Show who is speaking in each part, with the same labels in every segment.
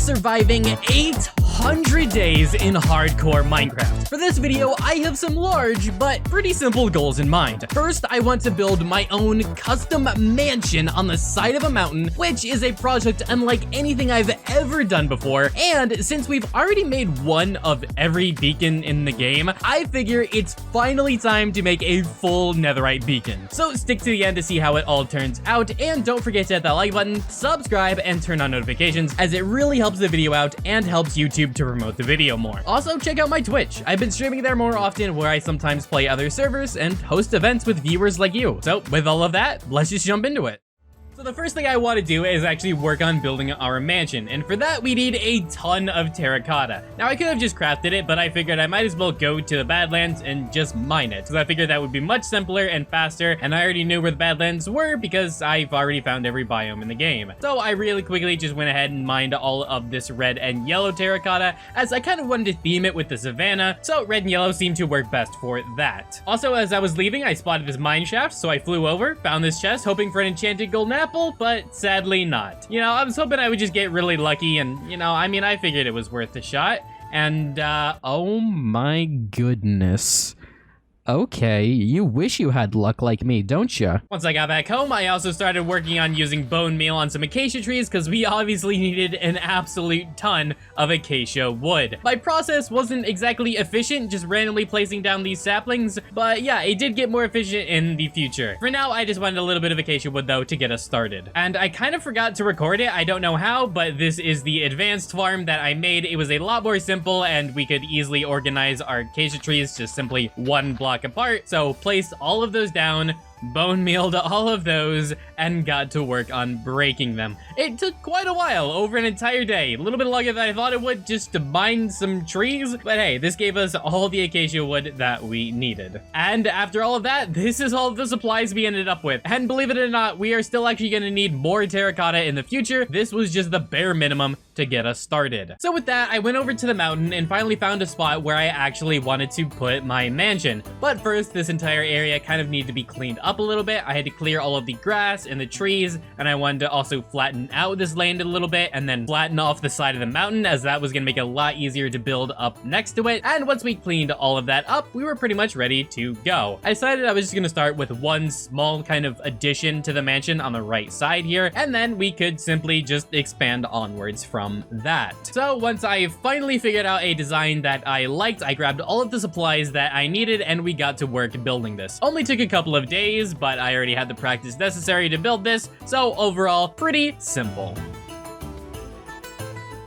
Speaker 1: surviving 800 days in hardcore Minecraft. For this video, I have some large but pretty simple goals in mind. First, I want to build my own custom mansion on the side of a mountain, which is a project unlike anything I've ever done before. And since we've already made one of every beacon in the game, I figure it's finally time to make a full netherite beacon. So stick to the end to see how it all turns out, and don't forget to hit that like button, subscribe, and turn on notifications, as it really helps the video out and helps YouTube to promote the video more. Also, check out my Twitch. I've been streaming there more often, where I sometimes play other servers and host events with viewers like you. So with all of that, let's just jump into it. So the first thing I want to do is actually work on building our mansion, and for that we need a ton of terracotta. Now I could have just crafted it, but I figured I might as well go to the Badlands and just mine it, because I figured that would be much simpler and faster, and I already knew where the Badlands were because I've already found every biome in the game. So I really quickly just went ahead and mined all of this red and yellow terracotta, as I kind of wanted to theme it with the savanna, so red and yellow seemed to work best for that. Also, as I was leaving, I spotted this mine shaft, so I flew over, found this chest, hoping for an enchanted golden apple, but sadly not. You know, I was hoping I would just get really lucky, and, you know, I mean, I figured it was worth a shot. And, oh my goodness. Okay, you wish you had luck like me, don't you? Once I got back home, I also started working on using bone meal on some acacia trees, because we obviously needed an absolute ton of acacia wood. My process wasn't exactly efficient, just randomly placing down these saplings, but yeah, it did get more efficient in the future. For now, I just wanted a little bit of acacia wood though to get us started. And I kind of forgot to record it, I don't know how, but this is the advanced farm that I made. It was a lot more simple, and we could easily organize our acacia trees just simply one block apart. So placed all of those down, bone mealed all of those, and got to work on breaking them. It took quite a while, over an entire day. A little bit longer than I thought it would, just to mine some trees, but hey, this gave us all the acacia wood that we needed. And after all of that, this is all of the supplies we ended up with. And believe it or not, we are still actually gonna need more terracotta in the future. This was just the bare minimum to get us started. So with that, I went over to the mountain and finally found a spot where I actually wanted to put my mansion. But first, this entire area kind of needed to be cleaned up a little bit. I had to clear all of the grass and the trees, and I wanted to also flatten out this land a little bit and then flatten off the side of the mountain, as that was gonna make it a lot easier to build up next to it. And once we cleaned all of that up, we were pretty much ready to go. I decided I was just gonna start with one small kind of addition to the mansion on the right side here, and then we could simply just expand onwards from that. So once I finally figured out a design that I liked, I grabbed all of the supplies that I needed, and we got to work building this. Only took a couple of days, but I already had the practice necessary to build this, so overall, pretty simple.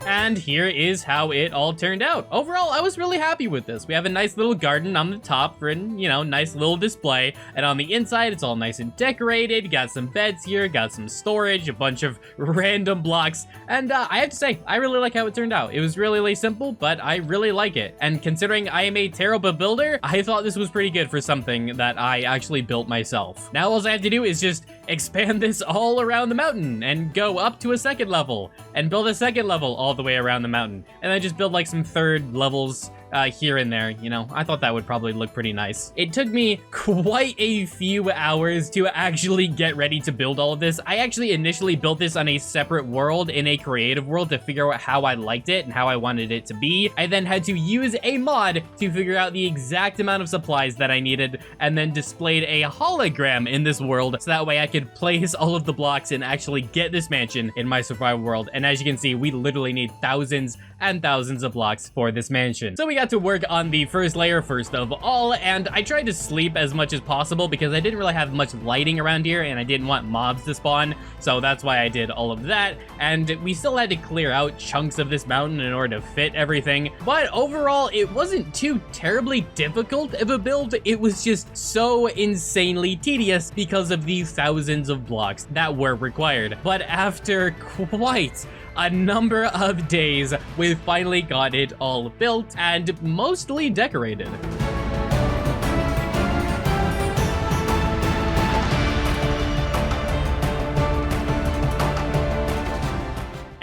Speaker 1: And here is how it all turned out. Overall, I was really happy with this. We have a nice little garden on the top for, you know, nice little display. And on the inside, it's all nice and decorated. Got some beds here, got some storage, a bunch of random blocks. And I have to say, I really like how it turned out. It was really simple, but I really like it. And considering I am a terrible builder, I thought this was pretty good for something that I actually built myself. Now all I have to do is just expand this all around the mountain and go up to a second level and build a second level all the way around the mountain, and then just build like some third levels here and there. You know, I thought that would probably look pretty nice. It took me quite a few hours to actually get ready to build all of this. I actually initially built this on a separate world, in a creative world, to figure out how I liked it and how I wanted it to be. I then had to use a mod to figure out the exact amount of supplies that I needed, and then displayed a hologram in this world, so that way I could place all of the blocks and actually get this mansion in my survival world. And as you can see, we literally need thousands and thousands of blocks for this mansion. So we got to work on the first layer first of all, and I tried to sleep as much as possible because I didn't really have much lighting around here, and I didn't want mobs to spawn, so that's why I did all of that. And we still had to clear out chunks of this mountain in order to fit everything, but overall it wasn't too terribly difficult of a build. It was just so insanely tedious because of the thousands of blocks that were required. But after quite a number of days, we finally got it all built and mostly decorated.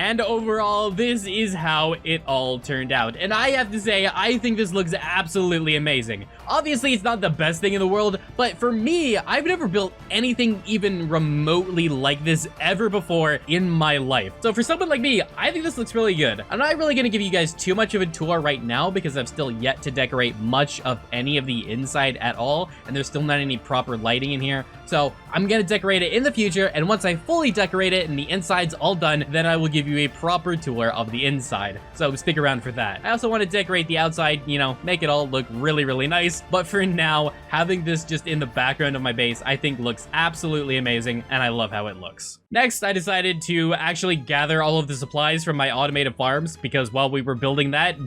Speaker 1: And overall, this is how it all turned out. And I have to say, I think this looks absolutely amazing. Obviously, it's not the best thing in the world, but for me, I've never built anything even remotely like this ever before in my life. So for someone like me, I think this looks really good. I'm not really gonna give you guys too much of a tour right now because I've still yet to decorate much of any of the inside at all, and there's still not any proper lighting in here. So I'm gonna decorate it in the future, and once I fully decorate it and the inside's all done, then I will give you a proper tour of the inside. So stick around for that. I also want to decorate the outside, you know, make it all look really, really nice. But for now, having this just in the background of my base, I think looks absolutely amazing, and I love how it looks. Next, I decided to actually gather all of the supplies from my automated farms because while we were building that,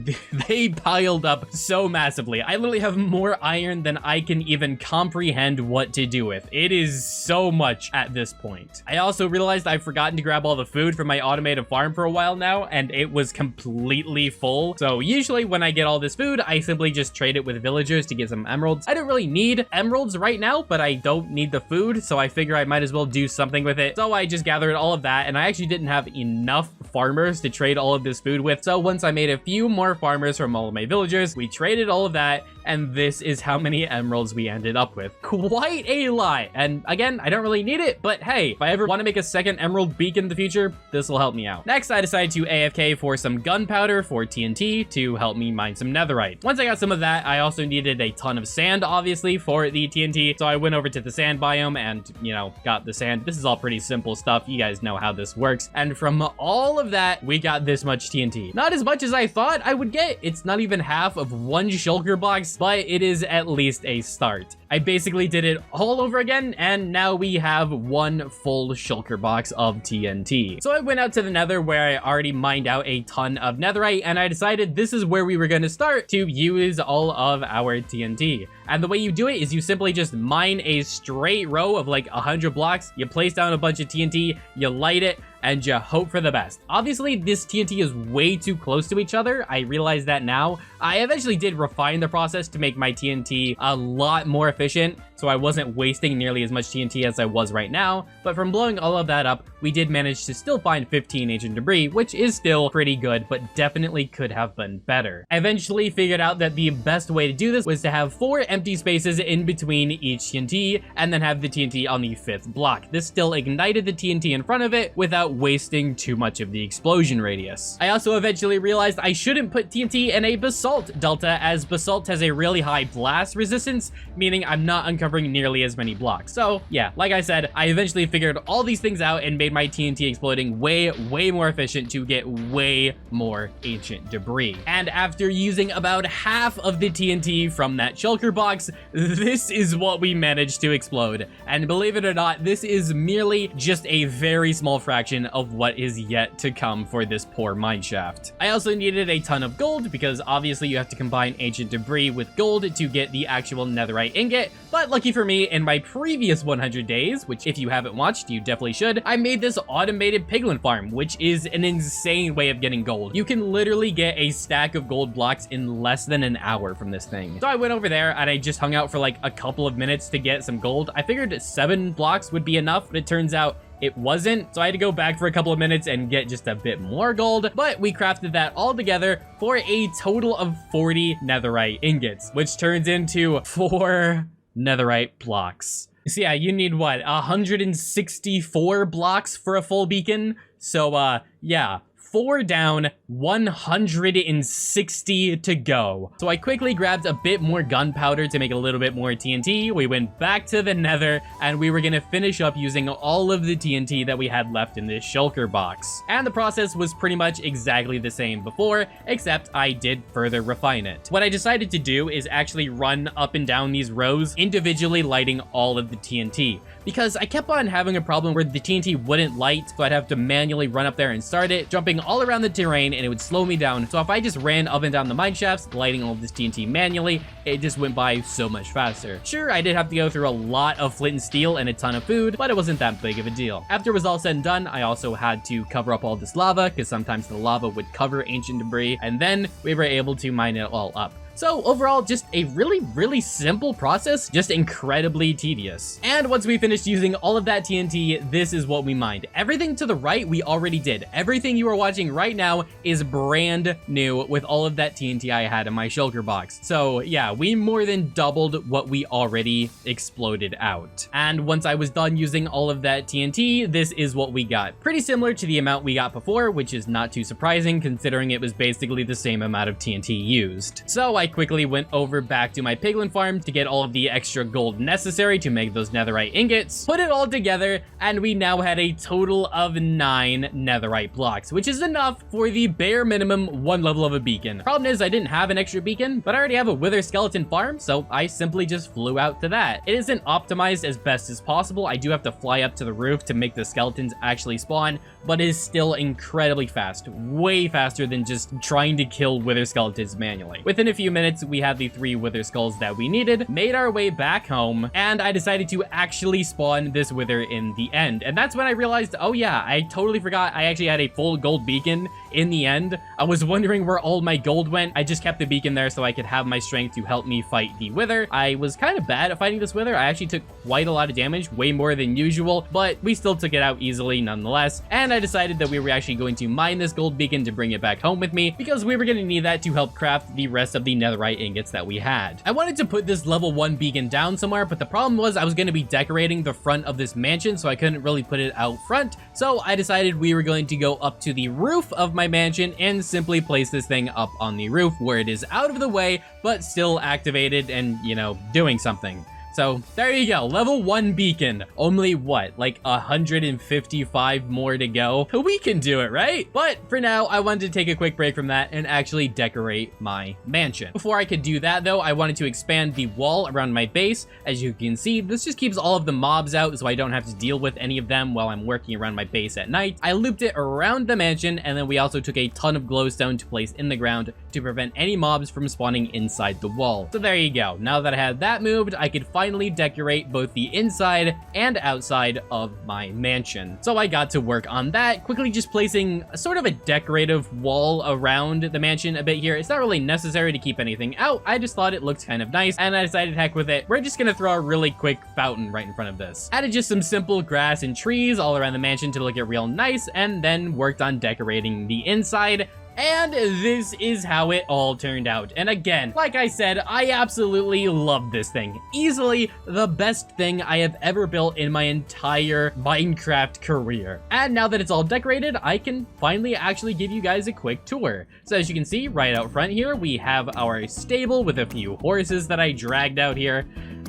Speaker 1: they piled up so massively. I literally have more iron than I can even comprehend what to do with. It is so much at this point. I also realized I've forgotten to grab all the food from my automated farm for a while now, and it was completely full. So usually when I get all this food, I simply just trade it with villagers to get some emeralds. I don't really need emeralds right now, but I don't need the food, so I figure I might as well do something with it. So I just gathered all of that, and I actually didn't have enough farmers to trade all of this food with. So once I made a few more farmers from all of my villagers, we traded all of that, and this is how many emeralds we ended up with. Quite a lot. And again, I don't really need it, but hey, if I ever want to make a second emerald beacon in the future, this will help me out. Next, I decided to AFK for some gunpowder for TNT to help me mine some netherite. Once I got some of that, I also needed a ton of sand, obviously, for the TNT. So I went over to the sand biome and, you know, got the sand. This is all pretty simple stuff. You guys know how this works. And from all of that, we got this much TNT. Not as much as I thought I would get. It's not even half of one shulker box, but it is at least a start. I basically did it all over again, and now we have one full shulker box of TNT. So I went out to the nether where I already mined out a ton of netherite, and I decided this is where we were going to start to use all of our TNT. And the way you do it is you simply just mine a straight row of like 100 blocks, you place down a bunch of TNT, you light it, and you hope for the best. Obviously, this TNT is way too close to each other. I realize that now. I eventually did refine the process to make my TNT a lot more efficient, so I wasn't wasting nearly as much TNT as I was right now, but from blowing all of that up, we did manage to still find 15 ancient debris, which is still pretty good, but definitely could have been better. I eventually figured out that the best way to do this was to have 4 empty spaces in between each TNT, and then have the TNT on the 5th block. This still ignited the TNT in front of it without wasting too much of the explosion radius. I also eventually realized I shouldn't put TNT in a basalt delta, as basalt has a really high blast resistance, meaning I'm not uncovering nearly as many blocks. So yeah, like I said, I eventually figured all these things out and made my TNT exploding way more efficient to get way more ancient debris. And after using about half of the TNT from that shulker box, this is what we managed to explode. And believe it or not, this is merely just a very small fraction of what is yet to come for this poor mineshaft. I also needed a ton of gold because obviously you have to combine ancient debris with gold to get the actual netherite ingot, but lucky for me, in my previous 100 days, which if you haven't watched, you definitely should, I made this automated piglin farm, which is an insane way of getting gold. You can literally get a stack of gold blocks in less than an hour from this thing. So I went over there and I just hung out for like a couple of minutes to get some gold. I figured 7 blocks would be enough, but it turns out it wasn't, so I had to go back for a couple of minutes and get just a bit more gold, but we crafted that all together for a total of 40 netherite ingots, which turns into 4 netherite blocks. So yeah, you need what, 164 blocks for a full beacon? So yeah, 4 down, 160 to go. So I quickly grabbed a bit more gunpowder to make a little bit more TNT. We went back to the nether and we were gonna finish up using all of the TNT that we had left in this shulker box. And the process was pretty much exactly the same before, except I did further refine it. What I decided to do is actually run up and down these rows, individually lighting all of the TNT. Because I kept on having a problem where the TNT wouldn't light, so I'd have to manually run up there and start it, jumping all around the terrain, and it would slow me down. So if I just ran up and down the mine shafts, lighting all of this TNT manually, it just went by so much faster. Sure, I did have to go through a lot of flint and steel and a ton of food, but it wasn't that big of a deal. After it was all said and done, I also had to cover up all this lava, because sometimes the lava would cover ancient debris, and then we were able to mine it all up. So overall, just a really simple process, just incredibly tedious. And once we finished using all of that TNT, this is what we mined. Everything to the right, we already did. Everything you are watching right now is brand new with all of that TNT I had in my shulker box. So yeah, we more than doubled what we already exploded out. And once I was done using all of that TNT, this is what we got. Pretty similar to the amount we got before, which is not too surprising considering it was basically the same amount of TNT used. So I quickly went over back to my piglin farm to get all of the extra gold necessary to make those netherite ingots, put it all together, and we now had a total of 9 netherite blocks, which is enough for the bare minimum 1 level of a beacon. Problem is I didn't have an extra beacon, but I already have a wither skeleton farm, so I simply just flew out to that. It isn't optimized as best as possible. I do have to fly up to the roof to make the skeletons actually spawn, but it is still incredibly fast, way faster than just trying to kill wither skeletons manually. Within a few minutes, we had the 3 wither skulls that we needed, made our way back home, and I decided to actually spawn this wither in the end. And that's when I realized, oh yeah, I totally forgot I actually had a full gold beacon in the end. I was wondering where all my gold went. I just kept the beacon there so I could have my strength to help me fight the wither. I was kind of bad at fighting this wither. I actually took quite a lot of damage, way more than usual, but we still took it out easily nonetheless. And I decided that we were actually going to mine this gold beacon to bring it back home with me because we were going to need that to help craft the rest of the netherite ingots that we had. I wanted to put this level 1 beacon down somewhere, but the problem was I was going to be decorating the front of this mansion, so I couldn't really put it out front. So I decided we were going to go up to the roof of my mansion and simply place this thing up on the roof where it is out of the way, but still activated and, you know, doing something. So there you go, level 1 beacon. Only what, like 155 more to go? We can do it, right? But for now, I wanted to take a quick break from that and actually decorate my mansion. Before I could do that though, I wanted to expand the wall around my base. As you can see, this just keeps all of the mobs out so I don't have to deal with any of them while I'm working around my base at night. I looped it around the mansion, and then we also took a ton of glowstone to place in the ground to prevent any mobs from spawning inside the wall. So there you go. Now that I had that moved, I could finally decorate both the inside and outside of my mansion. So I got to work on that, quickly just placing sort of a decorative wall around the mansion a bit here. It's not really necessary to keep anything out. I just thought it looked kind of nice, and I decided heck with it. We're just gonna throw a really quick fountain right in front of this. Added just some simple grass and trees all around the mansion to look it real nice, and then worked on decorating the inside. And this is how it all turned out. And again, like I said, I absolutely love this thing. Easily the best thing I have ever built in my entire Minecraft career. And now that it's all decorated, I can finally actually give you guys a quick tour. So as you can see right out front here, we have our stable with a few horses that I dragged out here.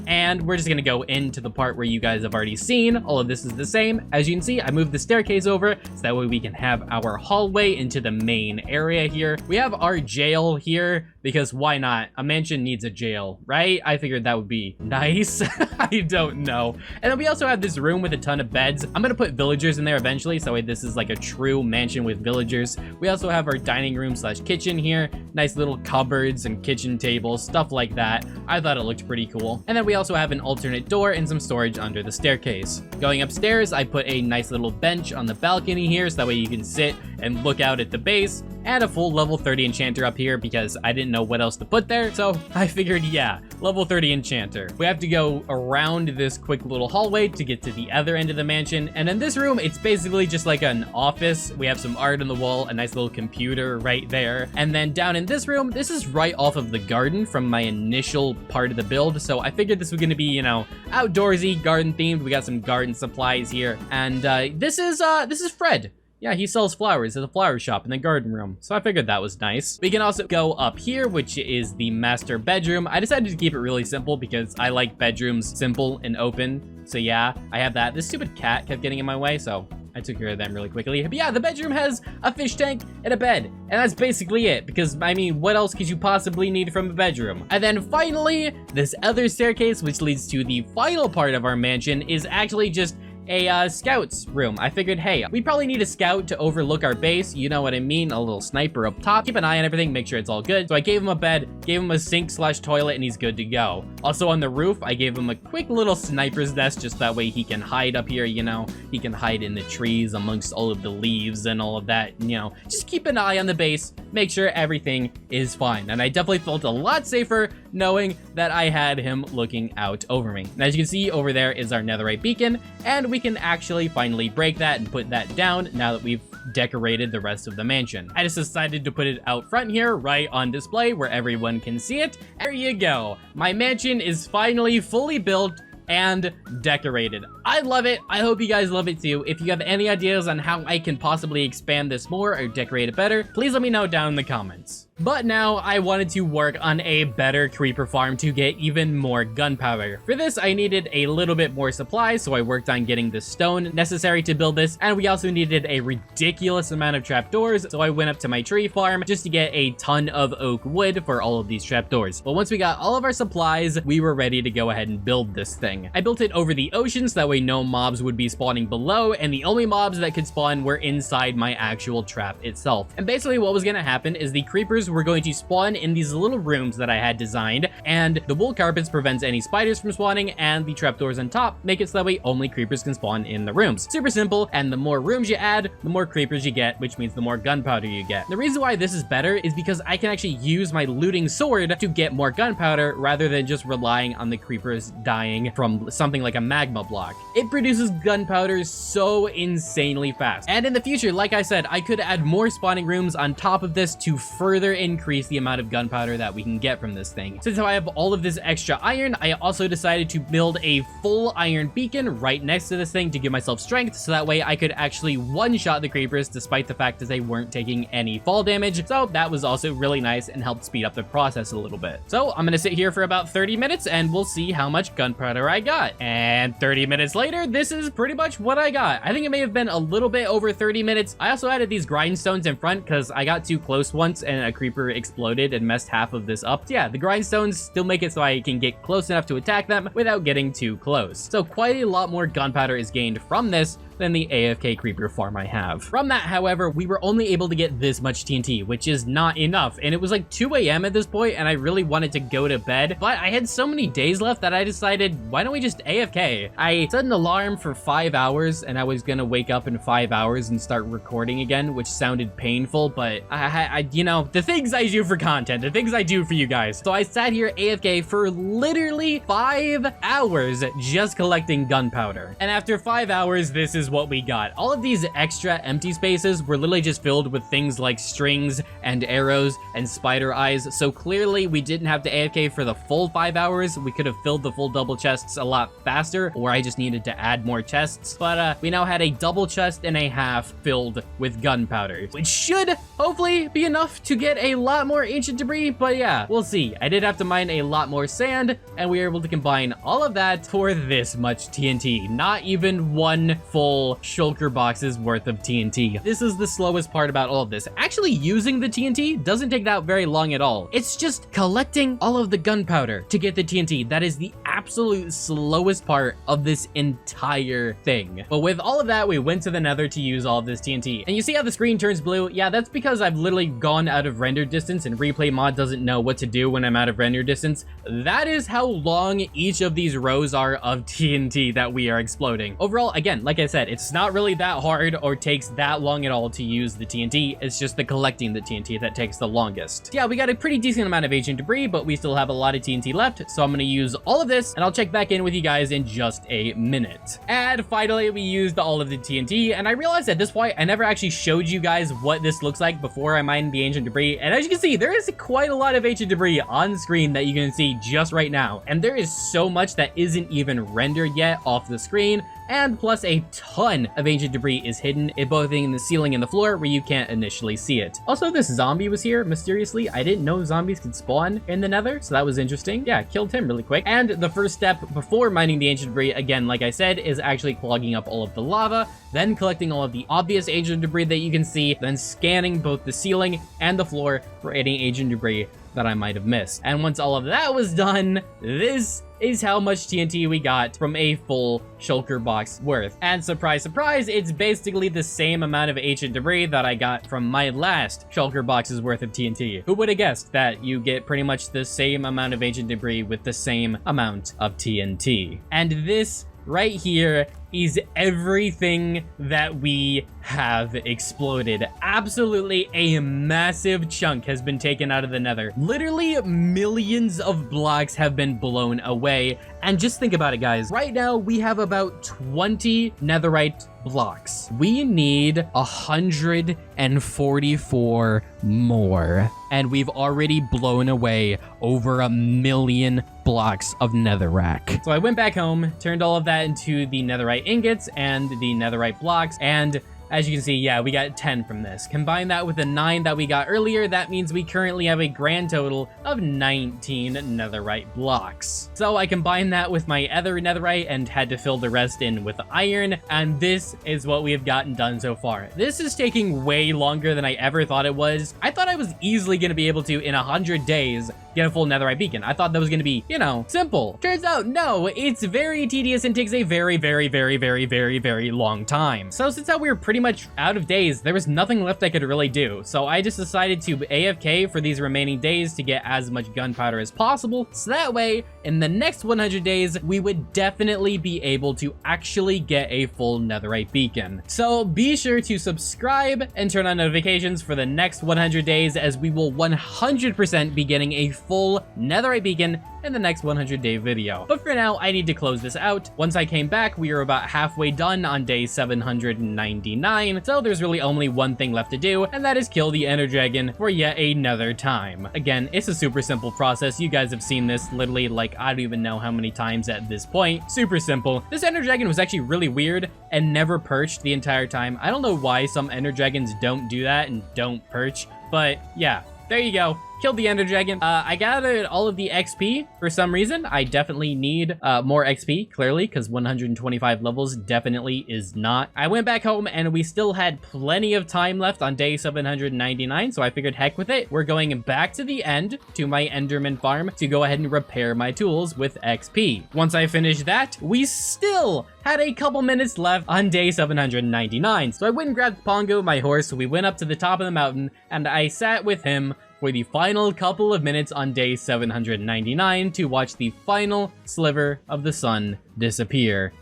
Speaker 1: And we're just gonna go into the part where you guys have already seen. All of this is the same. As you can see, I moved the staircase over so that way we can have our hallway into the main area here. We have our jail here because why not? A mansion needs a jail, right? I figured that would be nice. I don't know. And then we also have this room with a ton of beds. I'm gonna put villagers in there eventually, so this is like a true mansion with villagers. We also have our dining room slash kitchen here. Nice little cupboards and kitchen tables, stuff like that. I thought it looked pretty cool. And then we also have an alternate door and some storage under the staircase. Going upstairs, I put a nice little bench on the balcony here so that way you can sit and look out at the base, and a full level 30 enchanter up here because I didn't know what else to put there, so I figured, yeah, level 30 enchanter. We have to go around this quick little hallway to get to the other end of the mansion, and in this room, it's basically just like an office. We have some art on the wall, a nice little computer right there, and then down in this room, this is right off of the garden from my initial part of the build, so I figured this was gonna be, you know, outdoorsy, garden themed. We got some garden supplies here, and this is Fred. Yeah, he sells flowers at the flower shop in the garden room, so I figured that was nice. We can also go up here, which is the master bedroom. I decided to keep it really simple because I like bedrooms simple and open. So yeah, I have that. This stupid cat kept getting in my way, so I took care of them really quickly. But yeah, the bedroom has a fish tank and a bed, and that's basically it, because I mean, what else could you possibly need from a bedroom? And then finally, this other staircase, which leads to the final part of our mansion, is actually just a scout's room. I figured, hey, we probably need a scout to overlook our base. You know what I mean? A little sniper up top. Keep an eye on everything, make sure it's all good. So I gave him a bed, gave him a sink/toilet, and he's good to go. Also on the roof, I gave him a quick little sniper's nest, just that way he can hide up here, you know? He can hide in the trees amongst all of the leaves and all of that, you know? Just keep an eye on the base, make sure everything is fine. And I definitely felt a lot safer knowing that I had him looking out over me. And as you can see, over there is our netherite beacon, and we can actually finally break that and put that down now that we've decorated the rest of the mansion. I just decided to put it out front here, right on display where everyone can see it. There you go. My mansion is finally fully built and decorated. I love it. I hope you guys love it too. If you have any ideas on how I can possibly expand this more or decorate it better, please let me know down in the comments. But now I wanted to work on a better creeper farm to get even more gunpowder. For this, I needed a little bit more supplies, so I worked on getting the stone necessary to build this, and we also needed a ridiculous amount of trapdoors, so I went up to my tree farm just to get a ton of oak wood for all of these trapdoors. But once we got all of our supplies, we were ready to go ahead and build this thing. I built it over the ocean, so that way no mobs would be spawning below, and the only mobs that could spawn were inside my actual trap itself. And basically what was going to happen is the creepers were going to spawn in these little rooms that I had designed, and the wool carpets prevents any spiders from spawning, and the trapdoors on top make it so that way only creepers can spawn in the rooms. Super simple, and the more rooms you add, the more creepers you get, which means the more gunpowder you get. The reason why this is better is because I can actually use my looting sword to get more gunpowder rather than just relying on the creepers dying from something like a magma block. It produces gunpowder so insanely fast. And in the future, like I said, I could add more spawning rooms on top of this to further increase the amount of gunpowder that we can get from this thing. Since I have all of this extra iron, I also decided to build a full iron beacon right next to this thing to give myself strength, so that way I could actually one-shot the creepers despite the fact that they weren't taking any fall damage. So that was also really nice and helped speed up the process a little bit. So I'm gonna sit here for about 30 minutes and we'll see how much gunpowder I got. And 30 minutes later, this is pretty much what I got. I think it may have been a little bit over 30 minutes. I also added these grindstones in front because I got too close once and a creeper exploded and messed half of this up. Yeah, the grindstones still make it so I can get close enough to attack them without getting too close. So quite a lot more gunpowder is gained from this than the AFK creeper farm I have. From that, however, we were only able to get this much TNT, which is not enough. And it was like 2 a.m. at this point, and I really wanted to go to bed, but I had so many days left that I decided, why don't we just AFK? I set an alarm for 5 hours, and I was gonna wake up in 5 hours and start recording again, which sounded painful, but I you know, the things I do for content, the things I do for you guys. So I sat here AFK for literally 5 hours just collecting gunpowder. And after 5 hours, this is what we got. All of these extra empty spaces were literally just filled with things like strings and arrows and spider eyes. So clearly we didn't have to AFK for the full 5 hours. We could have filled the full double chests a lot faster, or I just needed to add more chests. But we now had a double chest and a half filled with gunpowder, which should hopefully be enough to get a lot more ancient debris. But yeah, we'll see. I did have to mine a lot more sand, and we were able to combine all of that for this much TNT. Not even one full shulker box's worth of TNT. This is the slowest part about all of this. Actually using the TNT doesn't take that very long at all. It's just collecting all of the gunpowder to get the TNT. That is the absolute slowest part of this entire thing. But with all of that, we went to the nether to use all of this TNT. And you see how the screen turns blue? Yeah, that's because I've literally gone out of render distance, and replay mod doesn't know what to do when I'm out of render distance. That is how long each of these rows are of TNT that we are exploding. Overall, again, like I said, it's not really that hard or takes that long at all to use the TNT. It's just the collecting the TNT that takes the longest. Yeah, we got a pretty decent amount of ancient debris, but we still have a lot of TNT left. So I'm going to use all of this, and I'll check back in with you guys in just a minute. And finally, we used all of the TNT, and I realized at this point, I never actually showed you guys what this looks like before I mined the ancient debris. And as you can see, there is quite a lot of ancient debris on screen that you can see just right now. And there is so much that isn't even rendered yet off the screen. And plus a ton of ancient debris is hidden, both in the ceiling and the floor where you can't initially see it. Also, this zombie was here mysteriously. I didn't know zombies could spawn in the nether, so that was interesting. Yeah, killed him really quick. And the first step before mining the ancient debris, again, like I said, is actually clogging up all of the lava, then collecting all of the obvious ancient debris that you can see, then scanning both the ceiling and the floor for any ancient debris that I might have missed. And once all of that was done, this is how much TNT we got from a full shulker box worth. And surprise, surprise, it's basically the same amount of ancient debris that I got from my last shulker box's worth of TNT. Who would have guessed that you get pretty much the same amount of ancient debris with the same amount of TNT? And this right here is everything that we have exploded. Absolutely a massive chunk has been taken out of the nether. Literally millions of blocks have been blown away. And just think about it, guys. Right now, we have about 20 netherite blocks. We need 144 more. And we've already blown away over 1 million blocks of netherrack. So I went back home, turned all of that into the netherite ingots and the netherite blocks, and as you can see, yeah, we got 10 from this. Combine that with the 9 that we got earlier, that means we currently have a grand total of 19 netherite blocks. So I combined that with my other netherite and had to fill the rest in with iron, and this is what we have gotten done so far. This is taking way longer than I ever thought it was. I thought I was easily going to be able to, in 100 days, get a full netherite beacon. I thought that was going to be, you know, simple. Turns out, no, it's very tedious and takes a very, very, very, very, very, very long time. So since we were pretty much out of days, there was nothing left I could really do. So I just decided to AFK for these remaining days to get as much gunpowder as possible. So that way, in the next 100 days, we would definitely be able to actually get a full netherite beacon. So be sure to subscribe and turn on notifications for the next 100 days, as we will 100% be getting a full netherite beacon in the next 100-day video. But for now, I need to close this out. Once I came back, we were about halfway done on day 799, so there's really only one thing left to do, and that is kill the ender dragon for yet another time. Again, it's a super simple process. You guys have seen this literally, like, I don't even know how many times at this point. Super simple. This ender dragon was actually really weird and never perched the entire time. I don't know why some ender dragons don't do that and don't perch, but yeah, there you go. Killed the ender dragon. I gathered all of the XP for some reason. I definitely need more XP, clearly, because 125 levels definitely is not. I went back home and we still had plenty of time left on day 799, so I figured heck with it. We're going back to the end to my enderman farm to go ahead and repair my tools with XP. Once I finished that, we still had a couple minutes left on day 799. So I went and grabbed Pongo, my horse. We went up to the top of the mountain and I sat with him for the final couple of minutes on day 799 to watch the final sliver of the sun disappear.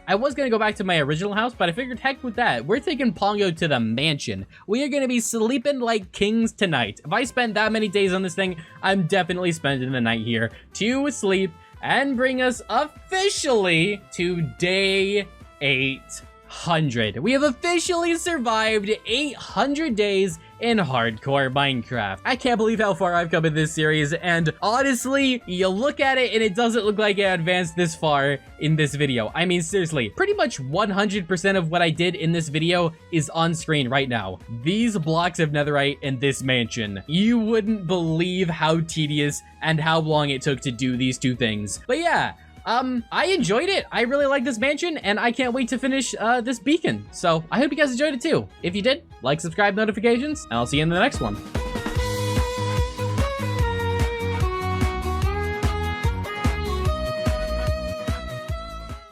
Speaker 1: I was going to go back to my original house, but I figured heck with that. We're taking Pongo to the mansion. We are going to be sleeping like kings tonight. If I spend that many days on this thing, I'm definitely spending the night here to sleep and bring us officially to day 800. We have officially survived 800 days in hardcore Minecraft. I can't believe how far I've come in this series, and honestly, you look at it and it doesn't look like I advanced this far in this video. I mean, seriously, pretty much 100% of what I did in this video is on screen right now. These blocks of netherite in this mansion. You wouldn't believe how tedious and how long it took to do these two things. But yeah, I enjoyed it. I really like this mansion, and I can't wait to finish this beacon. So I hope you guys enjoyed it too. If you did, like, subscribe, notifications, and I'll see you in the next one.